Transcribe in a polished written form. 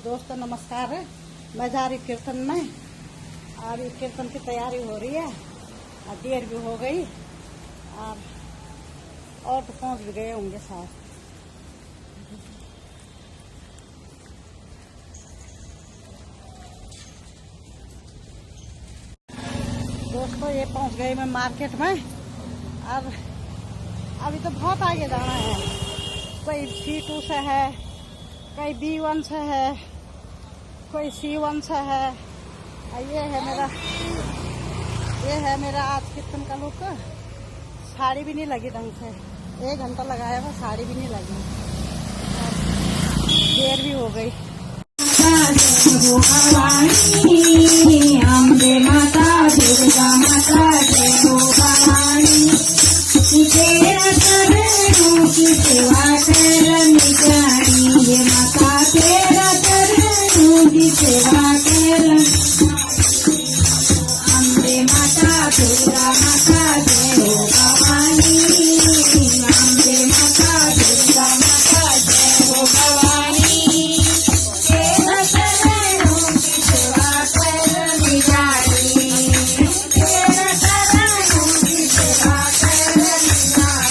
दोस्तों नमस्कार है। मैं जा रही कीर्तन में। अभी कीर्तन की तैयारी हो रही है और देर भी हो गई और तो पहुंच भी गए होंगे साथ। दोस्तों ये पहुंच गई मैं मार्केट में और अभी तो बहुत आगे जाना है। कोई C2 से है, कोई B1 से है, कोई C1 से है। ये है मेरा आज कीर्तन का लुक। साड़ी भी नहीं लगी ढंग से, 1 घंटा लगाया था, साड़ी भी नहीं लगी, देर भी हो गई। अम्बे माता दुर्गा माता जय हो भवानी, तेरा चरणों की सेवा करनी जानी, ये माता तेरा चरणों की सेवा करनी। अम्बे माता दुर्गा माता जय हो भवानी, अम्बे माता दुर्गा माता जय हो भवानी, तेरा चरणों की सेवा करनी जानी, तेरा चरणों की सेवा करनी जानी।